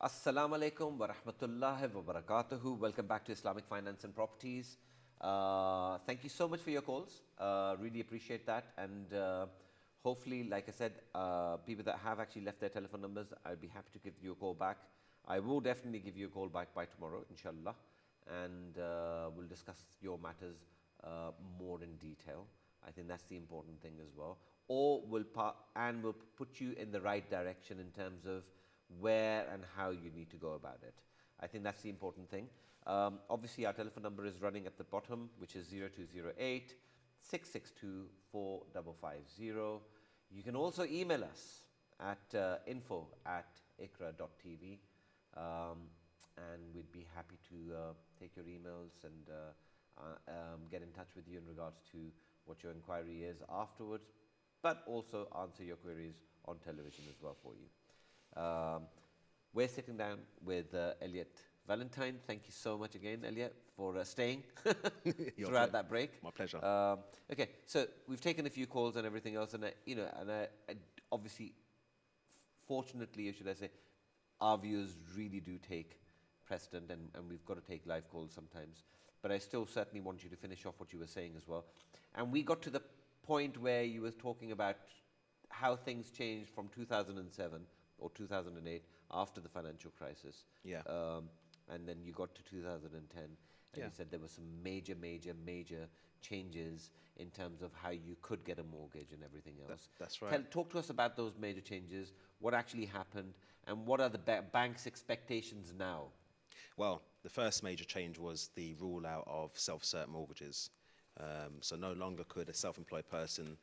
Assalamu alaikum wa rahmatullahi wa barakatuhu. Welcome back to Islamic Finance and Properties. Thank you so much for your calls. Really appreciate that. And hopefully, like I said, people that have actually left their telephone numbers, I'll be happy to give you a call back. I will definitely give you a call back by tomorrow, inshallah. And we'll discuss your matters more in detail. I think that's the important thing as well. Or we'll put you in the right direction in terms of where and how you need to go about it. I think that's the important thing. Obviously, our telephone number is running at the bottom, which is 0208 662 4550. You can also email us at info@ikra.tv, and we'd be happy to take your emails and get in touch with you in regards to what your inquiry is afterwards, but also answer your queries on television as well for you. We're sitting down with Elliot Valentine. Thank you so much again, Elliot, for staying throughout that break. My pleasure. Okay, so we've taken a few calls and everything else, and obviously, fortunately, or should I say, our views really do take precedent, and we've got to take live calls sometimes. But I still certainly want you to finish off what you were saying as well. And we got to the point where you were talking about how things changed from 2007 or 2008 after the financial crisis. Yeah. And then you got to 2010, and you said there were some major changes in terms of how you could get a mortgage and everything else. That's right. Talk to us about those major changes, what actually happened, and what are the bank's expectations now? Well, the first major change was the rule out of self-cert mortgages. So no longer could a self-employed person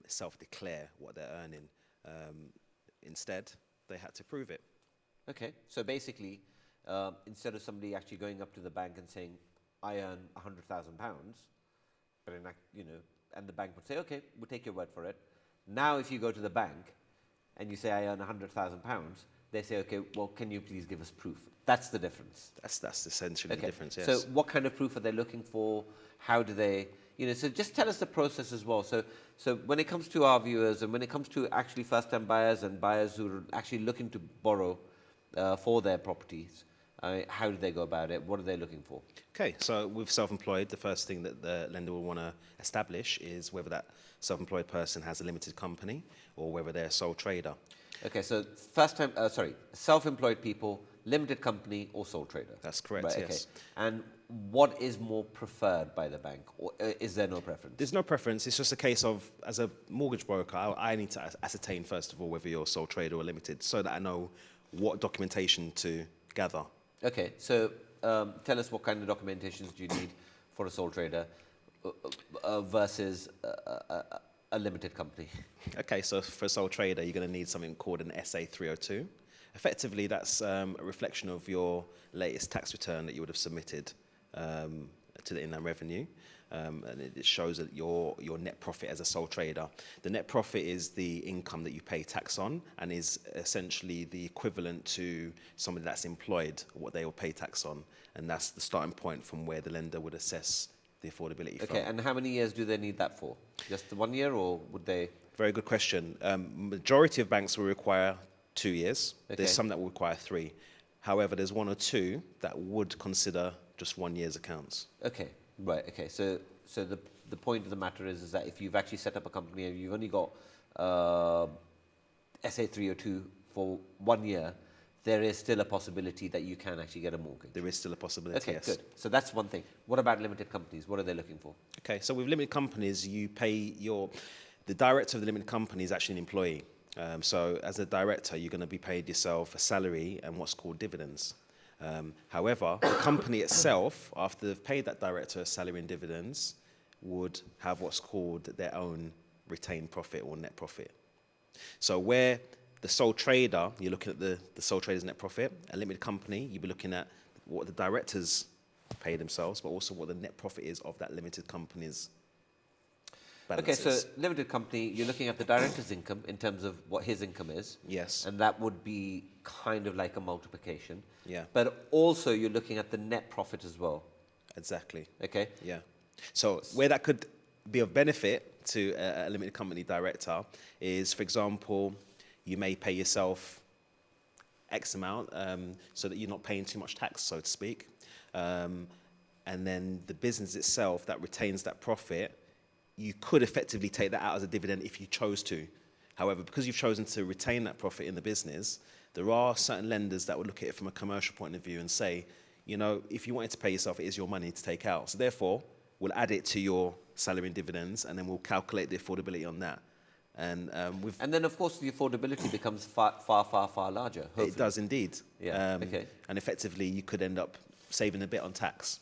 self-declare what they're earning. Instead, they had to prove it. Okay, so basically, instead of somebody actually going up to the bank and saying, "I earn £100,000," but and the bank would say, "Okay, we'll take your word for it." Now, if you go to the bank and you say, "I earn £100,000," they say, "Okay, well, can you please give us proof?" That's the difference. That's essentially the difference. Yes. So, what kind of proof are they looking for? How do they? So just tell us the process as well. So when it comes to our viewers, and when it comes to actually first-time buyers and buyers who are actually looking to borrow for their properties, how do they go about it? What are they looking for? Okay, so with self-employed, the first thing that the lender will want to establish is whether that self-employed person has a limited company or whether they're a sole trader. Okay, so self-employed people, limited company or sole trader. That's correct, right, yes. Okay. And what is more preferred by the bank, or is there no preference? There's no preference. It's just a case of, as a mortgage broker, I need to ascertain, first of all, whether you're sole trader or limited, so that I know what documentation to gather. Okay, so tell us what kind of documentations do you need for a sole trader versus a limited company? Okay, so for a sole trader, you're going to need something called an SA 302. Effectively, that's a reflection of your latest tax return that you would have submitted to the Inland Revenue. And it shows that your net profit as a sole trader. The net profit is the income that you pay tax on, and is essentially the equivalent to somebody that's employed, what they will pay tax on. And that's the starting point from where the lender would assess the affordability from. Okay, and how many years do they need that for? Just 1 year, or would they? Very good question. Majority of banks will require 2 years. Okay. There's some that will require 3. However, there's 1 or 2 that would consider just 1 year's accounts. Okay, right. Okay, so the point of the matter is that if you've actually set up a company and you've only got SA 302 for 1 year, there is still a possibility that you can actually get a mortgage. There is still a possibility, okay, yes. Good. So that's one thing. What about limited companies? What are they looking for? Okay, so with limited companies, you pay the director of the limited company is actually an employee. So as a director, you're going to be paid yourself a salary and what's called dividends. However, the company itself, after they've paid that director a salary and dividends, would have what's called their own retained profit or net profit. So where the sole trader, you're looking at the sole trader's net profit. A limited company, you'll be looking at what the directors pay themselves, but also what the net profit is of that limited company's balances. Okay, so limited company, you're looking at the director's income in terms of what his income is. Yes. And that would be kind of like a multiplication. Yeah. But also you're looking at the net profit as well. Exactly. Okay. Yeah. So where that could be of benefit to a limited company director is, for example, you may pay yourself X amount, so that you're not paying too much tax, so to speak. And then the business itself that retains that profit, you could effectively take that out as a dividend if you chose to. However, because you've chosen to retain that profit in the business, there are certain lenders that would look at it from a commercial point of view and say, you know, if you wanted to pay yourself, it is your money to take out. So therefore, we'll add it to your salary and dividends, and then we'll calculate the affordability on that. And And then, of course, the affordability becomes far, far, far, far larger. Hopefully. it does indeed. Yeah. Okay. And effectively, you could end up saving a bit on tax.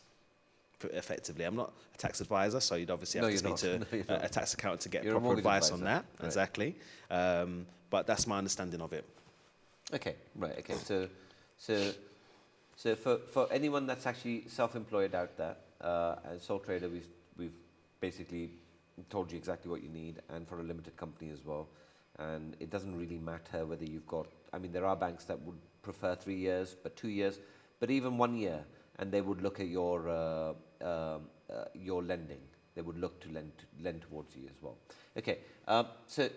Effectively, I'm not a tax advisor, so you'd obviously have to speak to a tax accountant to get proper advice on that. Right. Exactly. But that's my understanding of it. Okay. Right. Okay. So for anyone that's actually self-employed out there, as sole trader, we've basically told you exactly what you need, and for a limited company as well. And it doesn't really matter whether you've got. I mean, there are banks that would prefer 3 years, but 2 years, but even 1 year, and they would look at your lending. They would look to lend towards you as well. Okay. So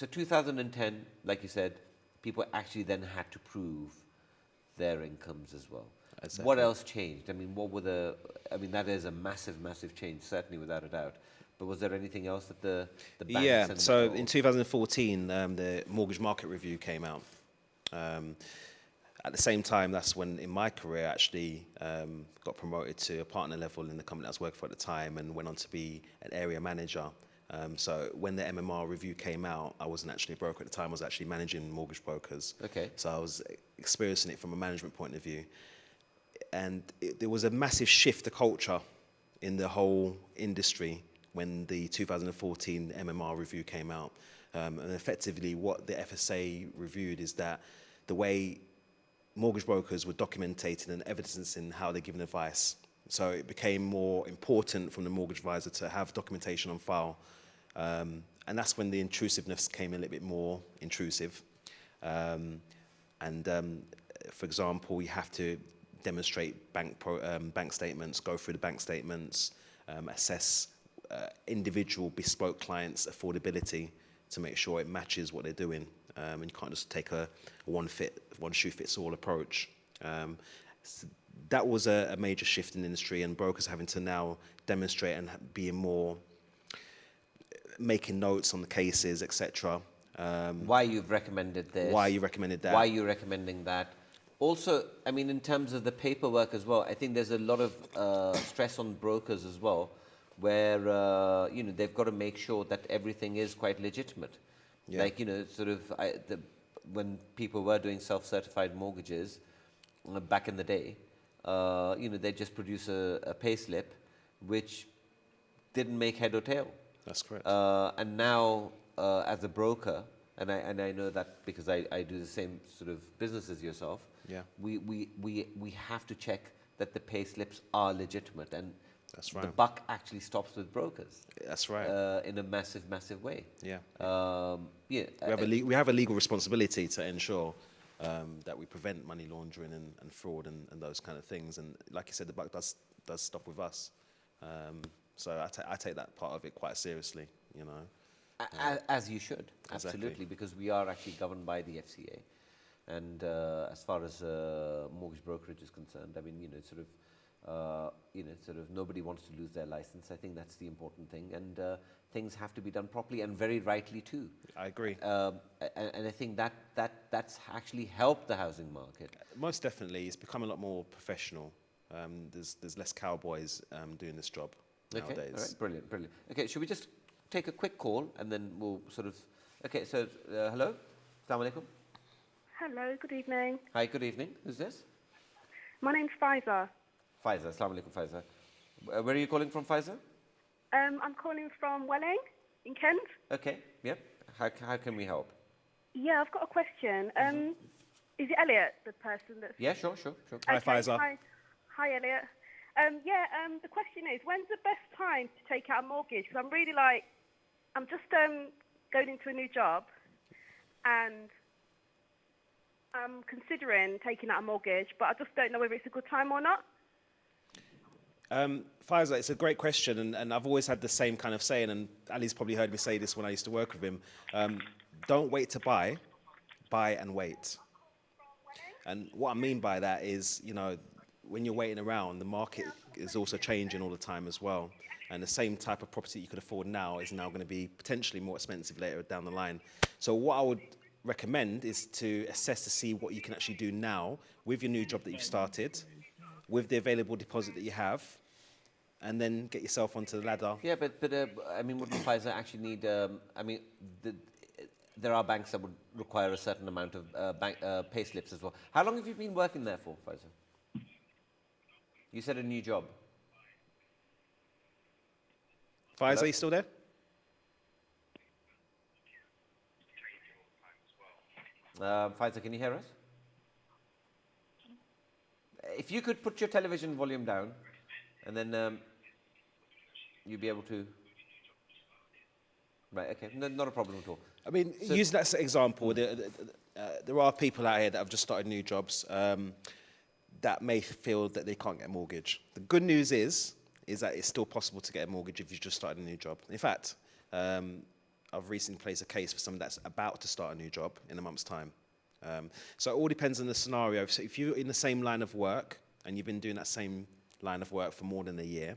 2010, like you said, people actually then had to prove their incomes as well. Exactly. What else changed? I mean, that is a massive, massive change, certainly without a doubt. But was there anything else that the banks? Yeah. So in 2014, the mortgage market review came out. At the same time, that's when in my career I actually got promoted to a partner level in the company I was working for at the time, and went on to be an area manager. So when the MMR review came out, I wasn't actually a broker at the time. I was actually managing mortgage brokers. Okay. So I was experiencing it from a management point of view. And there was a massive shift to culture in the whole industry when the 2014 MMR review came out. And effectively what the FSA reviewed is that the way mortgage brokers were documenting and evidencing how they're giving advice. So it became more important from the mortgage advisor to have documentation on file. And that's when the intrusiveness came a little bit more intrusive. For example, you have to demonstrate bank statements, go through the bank statements, assess individual bespoke clients' affordability to make sure it matches what they're doing. And you can't just take a one shoe fits all approach. So that was a major shift in the industry, and brokers having to now demonstrate and being more making notes on the cases, etc. Why you've recommended this? Why you recommended that? Why you're recommending that? Also, I mean, in terms of the paperwork as well, I think there's a lot of stress on brokers as well, where they've got to make sure that everything is quite legitimate. Yeah. Like, when people were doing self-certified mortgages back in the day, they just produce a pay slip which didn't make head or tail. That's correct. And now, as a broker, and I know that because I do the same sort of business as yourself. Yeah. We have to check that the pay slips are legitimate, and that's right. The buck actually stops with brokers. That's right. In a massive, massive way. Yeah. We have a legal responsibility to ensure that we prevent money laundering and fraud and those kind of things. And like you said, the buck does stop with us. So I take that part of it quite seriously, As you should, absolutely, exactly. Because we are actually governed by the FCA. And as far as mortgage brokerage is concerned, I mean, nobody wants to lose their license. I think that's the important thing, and things have to be done properly and very rightly too. I agree. And I think that's actually helped the housing market. Most definitely, it's become a lot more professional. There's less cowboys doing this job nowadays. Okay, all right, brilliant. Okay, should we just take a quick call and then we'll sort of. Okay, so hello, Assalamu alaikum. Hello, good evening. Hi, good evening. Who's this? My name's Faiza. Faiza, Assalamu alaikum, Faiza. Where are you calling from, Faiza? I'm calling from Welling in Kent. Okay, yep. How can we help? Yeah, I've got a question. Is it Elliot, the person that's... Yeah, sure. Okay, hi, Faiza. Hi, Elliot. The question is, when's the best time to take out a mortgage? Because I'm just going into a new job, and I'm considering taking out a mortgage, but I just don't know whether it's a good time or not. Faiza, it's a great question, and I've always had the same kind of saying, and Ali's probably heard me say this when I used to work with him. Don't wait to buy and wait. And what I mean by that is, you know, when you're waiting around, the market is also changing all the time as well. And the same type of property you could afford now is now going to be potentially more expensive later down the line. So what I would recommend is to assess to see what you can actually do now with your new job that you've started, with the available deposit that you have, and then get yourself onto the ladder. Yeah, but I mean, wouldn't Pfizer actually need? I mean, there are banks that would require a certain amount of pay slips as well. How long have you been working there for, Pfizer? You said a new job. Faiz, Hello? are you still there? Pfizer, can you hear us? If you could put your television volume down, and then you'll be able to. Right. Okay. No, not a problem at all. I mean, So- use that as an example. There are people out here that have just started new jobs that may feel that they can't get a mortgage. The good news is that it's still possible to get a mortgage if you just started a new job. In fact, I've recently placed a case for someone that's about to start a new job in a month's time. So it all depends on the scenario. So if you're in the same line of work and you've been doing that same line of work for more than a year,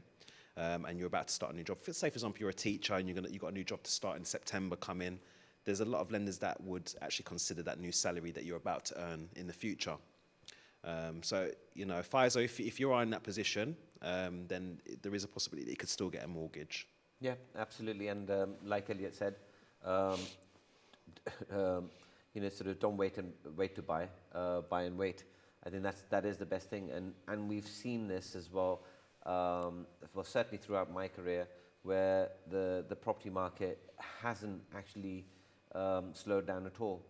and you're about to start a new job, say for example you're a teacher and you've got a new job to start in September come in, there's a lot of lenders that would actually consider that new salary that you're about to earn in the future. So, you know, FISO, if you are in that position, then there is a possibility that you could still get a mortgage. Yeah, absolutely. And like Elliot said, you know, sort of don't wait to buy, buy and wait. I think that is the best thing. And we've seen this as well, well, certainly throughout my career, where the property market hasn't actually slowed down at all.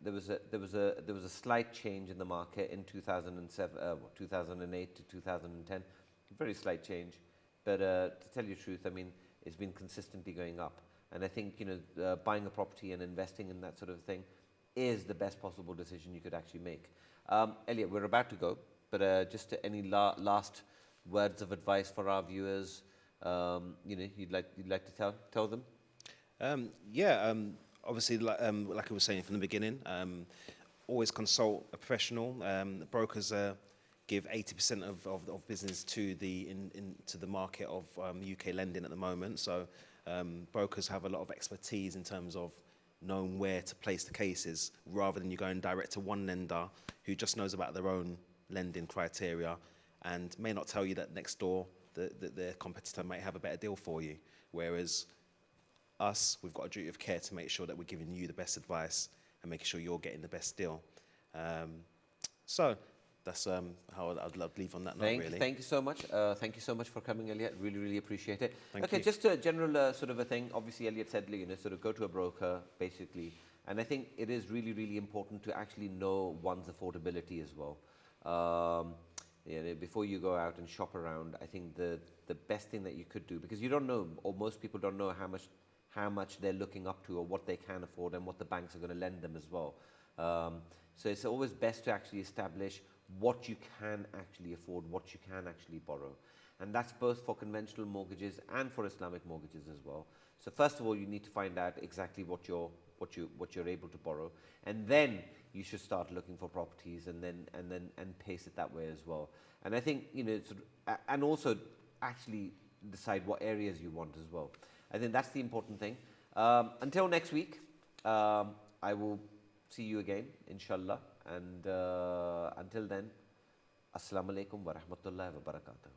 There was a slight change in the market in 2008 to 2010, very slight change. But to tell you the truth, I mean, it's been consistently going up. And I think, you know, buying a property and investing in that sort of thing is the best possible decision you could actually make. Elliot, we're about to go, but just any last words of advice for our viewers, you know, you'd like to tell them? Obviously, like I was saying from the beginning, always consult a professional. Brokers give 80% of business to the market of UK lending at the moment. So brokers have a lot of expertise in terms of knowing where to place the cases, rather than you going direct to one lender who just knows about their own lending criteria and may not tell you that next door their competitor might have a better deal for you. Whereas us, we've got a duty of care to make sure that we're giving you the best advice and making sure you're getting the best deal. So that's how I'd leave on that note, really. Thank you so much. Thank you so much for coming, Elliot. Really, really appreciate it. Thank okay, you. just a general sort of a thing. Obviously, Elliot said, you know, sort of go to a broker, basically. And I think it is really, really important to actually know one's affordability as well. You know, before you go out and shop around, I think the best thing that you could do, because you don't know, or most people don't know how much they're looking up to or what they can afford and what the banks are going to lend them as well. So it's always best to actually establish what you can actually afford, what you can actually borrow. And that's both for conventional mortgages and for Islamic mortgages as well. So first of all, you need to find out exactly what you're able to borrow, and then you should start looking for properties and pace it that way as well. And I think, you know, and also actually decide what areas you want as well. I think that's the important thing. Until next week, I will see you again, inshallah. And until then, Assalamu alaikum wa rahmatullahi wa barakatuh.